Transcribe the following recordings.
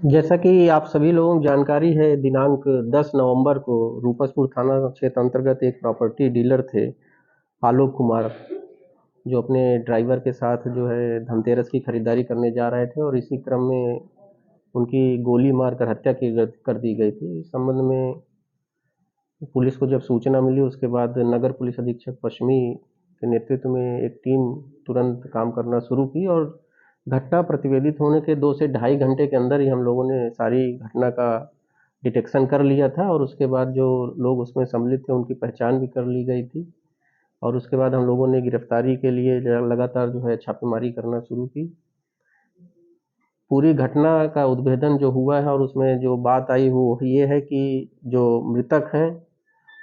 जैसा कि आप सभी लोगों को जानकारी है, दिनांक 10 नवंबर को रूपसपुर थाना क्षेत्र अंतर्गत एक प्रॉपर्टी डीलर थे आलोक कुमार, जो अपने ड्राइवर के साथ जो है धनतेरस की खरीदारी करने जा रहे थे और इसी क्रम में उनकी गोली मारकर हत्या कर दी गई थी। इस संबंध में पुलिस को जब सूचना मिली, उसके बाद नगर पुलिस अधीक्षक पश्चिमी के नेतृत्व में एक टीम तुरंत काम करना शुरू की और घटना प्रतिवेदित होने के 2 से ढाई घंटे के अंदर ही हम लोगों ने सारी घटना का डिटेक्शन कर लिया था और उसके बाद जो लोग उसमें सम्मिलित थे उनकी पहचान भी कर ली गई थी और उसके बाद हम लोगों ने गिरफ्तारी के लिए लगातार जो है छापेमारी करना शुरू की। पूरी घटना का उद्भेदन जो हुआ है और उसमें जो बात आई वो ये है कि जो मृतक हैं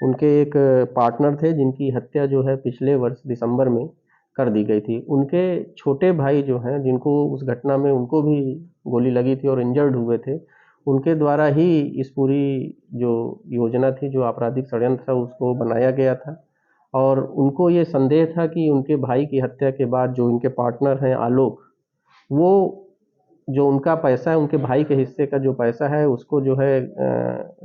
उनके एक पार्टनर थे जिनकी हत्या जो है पिछले वर्ष दिसंबर में कर दी गई थी। उनके छोटे भाई जो हैं, जिनको उस घटना में उनको भी गोली लगी थी और इंजर्ड हुए थे, उनके द्वारा ही इस पूरी जो योजना थी, जो आपराधिक षड्यंत्र था, उसको बनाया गया था और उनको ये संदेह था कि उनके भाई की हत्या के बाद जो इनके पार्टनर हैं आलोक, वो जो उनका पैसा है, उनके भाई के हिस्से का जो पैसा है उसको जो है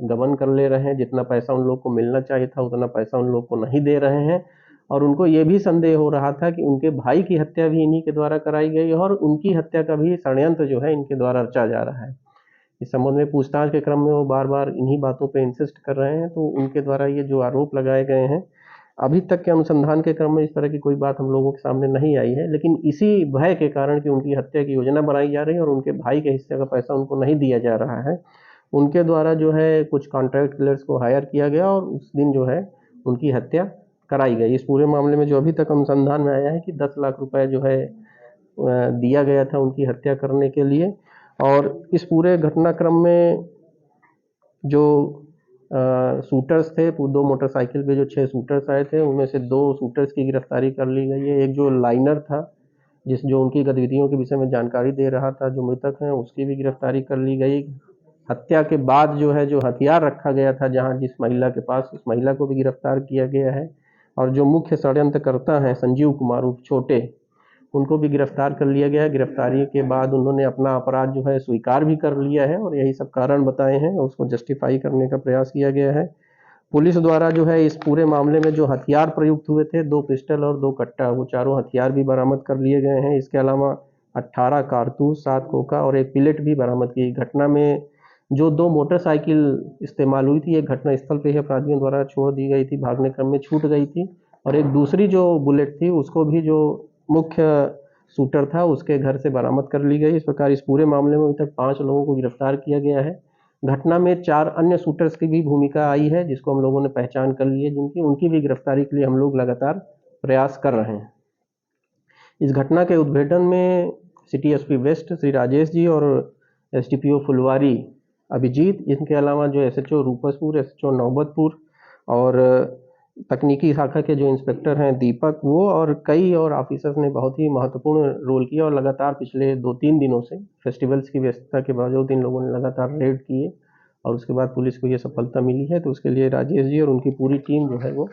गबन कर ले रहे हैं। जितना पैसा उन लोग को मिलना चाहिए था उतना पैसा उन लोग को नहीं दे रहे हैं और उनको ये भी संदेह हो रहा था कि उनके भाई की हत्या भी इन्हीं के द्वारा कराई गई और उनकी हत्या का भी षड्यंत्र जो है इनके द्वारा रचा जा रहा है। इस संबंध में पूछताछ के क्रम में वो बार बार इन्हीं बातों पर इंसिस्ट कर रहे हैं, तो उनके द्वारा ये जो आरोप लगाए गए हैं, अभी तक के अनुसंधान के क्रम में इस तरह की कोई बात हम लोगों के सामने नहीं आई है, लेकिन इसी भय के कारण कि उनकी हत्या की योजना बनाई जा रही है और उनके भाई के हिस्से का पैसा उनको नहीं दिया जा रहा है, उनके द्वारा जो है कुछ कॉन्ट्रैक्ट किलर्स को हायर किया गया और उस दिन जो है उनकी हत्या कराई गई। इस पूरे मामले में जो अभी तक अनुसंधान में आया है कि 10 लाख रुपए जो है दिया गया था उनकी हत्या करने के लिए। और इस पूरे घटनाक्रम में जो शूटर्स थे, 2 मोटरसाइकिल पे जो 6 शूटर्स आए थे, उनमें से 2 शूटर्स की गिरफ्तारी कर ली गई है। एक जो लाइनर था, जो उनकी गतिविधियों के विषय में जानकारी दे रहा था, जो मृतक हैं, उसकी भी गिरफ्तारी कर ली गई। हत्या के बाद जो है जो हथियार रखा गया था जहां जिस महिला के पास, उस महिला को भी गिरफ्तार किया गया है और जो मुख्य षड्यंत्रकर्ता हैं संजीव कुमार उर्फ छोटे, उनको भी गिरफ्तार कर लिया गया है। गिरफ्तारी के बाद उन्होंने अपना अपराध जो है स्वीकार भी कर लिया है और यही सब कारण बताए हैं, उसको जस्टिफाई करने का प्रयास किया गया है। पुलिस द्वारा जो है इस पूरे मामले में जो हथियार प्रयुक्त हुए थे, 2 पिस्टल और 2 कट्टा, वो चारों हथियार भी बरामद कर लिए गए हैं। इसके अलावा 18 कारतूस, 7 खोखा और एक पिलेट भी बरामद की। घटना में जो 2 मोटरसाइकिल इस्तेमाल हुई थी, एक घटना स्थल पे ही अपराधियों द्वारा छोड़ दी गई थी, भागने क्रम में छूट गई थी और एक दूसरी जो बुलेट थी उसको भी जो मुख्य शूटर था उसके घर से बरामद कर ली गई। इस प्रकार इस पूरे मामले में अभी तक 5 लोगों को गिरफ्तार किया गया है। घटना में 4 अन्य शूटर्स की भी भूमिका आई है जिसको हम लोगों ने पहचान कर ली है, जिनकी उनकी भी गिरफ्तारी के लिए हम लोग लगातार प्रयास कर रहे हैं। इस घटना के उद्भेदन में city SP west Shri Rajesh ji और एसडीपीओ फुलवारी अभिजीत, इनके अलावा जो एसएचओ रूपसपुर, एसएचओ नौबतपुर और तकनीकी शाखा के जो इंस्पेक्टर हैं दीपक, वो और कई और ऑफिसर्स ने बहुत ही महत्वपूर्ण रोल किया और लगातार पिछले 2-3 दिनों से फेस्टिवल्स की व्यस्तता के बावजूद इन लोगों ने लगातार रेड किए और उसके बाद पुलिस को ये सफलता मिली है, तो उसके लिए राजेश जी और उनकी पूरी टीम जो है वो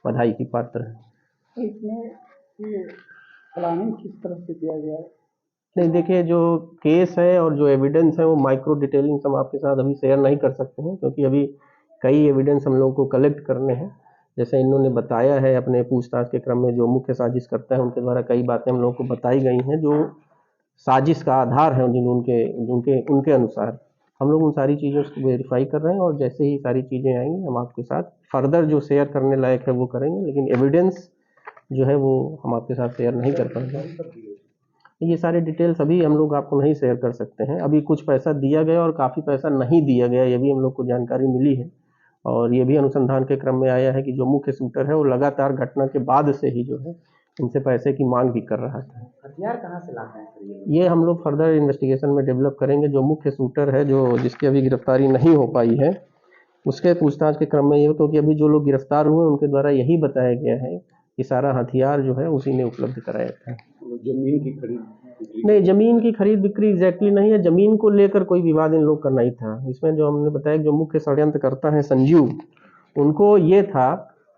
बधाई की पात्र है। तो इसमें ये प्लानिंग किस तरह से किया गया है? नहीं, देखिए, जो केस है और जो एविडेंस है वो माइक्रो डिटेलिंग हम आपके साथ अभी शेयर नहीं कर सकते हैं, क्योंकि अभी कई एविडेंस हम लोगों को कलेक्ट करने हैं। जैसे इन्होंने बताया है अपने पूछताछ के क्रम में, जो मुख्य साजिश करता है उनके द्वारा कई बातें हम लोगों को बताई गई हैं जो साजिश का आधार है, उनके उनके उनके अनुसार हम लोग उन सारी चीज़ों को वेरीफाई कर रहे हैं और जैसे ही सारी चीज़ें आएंगी हम आपके साथ फर्दर जो शेयर करने लायक है वो करेंगे, लेकिन एविडेंस जो है वो हम आपके साथ शेयर नहीं कर पाएंगे। ये सारे डिटेल्स अभी हम लोग आपको नहीं शेयर कर सकते हैं। अभी कुछ पैसा दिया गया और काफ़ी पैसा नहीं दिया गया, ये भी हम लोग को जानकारी मिली है और ये भी अनुसंधान के क्रम में आया है कि जो मुख्य शूटर है वो लगातार घटना के बाद से ही जो है इनसे पैसे की मांग भी कर रहा था। हथियार कहाँ से लाते हैं सर ये हम लोग फर्दर इन्वेस्टिगेशन में डेवलप करेंगे। जो मुख्य शूटर है, जो जिसकी अभी गिरफ्तारी नहीं हो पाई है, उसके पूछताछ के क्रम में ये, क्योंकि अभी जो लोग गिरफ्तार हुए उनके द्वारा यही बताया गया है कि सारा हथियार जो है उसी ने उपलब्ध कराया था। जमीन की खरीद नहीं, जमीन की खरीद बिक्री एग्जैक्टली नहीं है, जमीन को लेकर कोई विवाद इन लोग का नहीं था। इसमें जो हमने बताया कि जो मुख्य षड्यंत्रकर्ता है संजीव, उनको ये था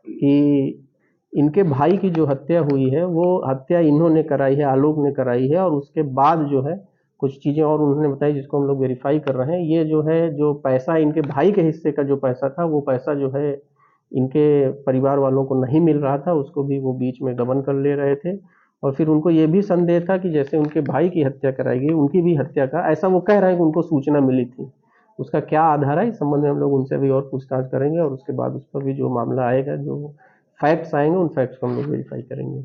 कि इनके भाई की जो हत्या हुई है वो हत्या इन्होंने कराई है, आलोक ने कराई है और उसके बाद जो है कुछ चीज़ें और उन्होंने बताई जिसको हम लोग वेरीफाई कर रहे हैं। ये जो है, जो पैसा इनके भाई के हिस्से का जो पैसा था, वो पैसा जो है इनके परिवार वालों को नहीं मिल रहा था, उसको भी वो बीच में गबन कर ले रहे थे। और फिर उनको ये भी संदेह था कि जैसे उनके भाई की हत्या कराई गई, उनकी भी हत्या का, ऐसा वो कह रहे हैं कि उनको सूचना मिली थी। उसका क्या आधार है, इस संबंध में हम लोग उनसे भी और पूछताछ करेंगे और उसके बाद उस पर भी जो मामला आएगा, जो फैक्ट्स आएंगे, उन फैक्ट्स को हम लोग वेरीफाई करेंगे।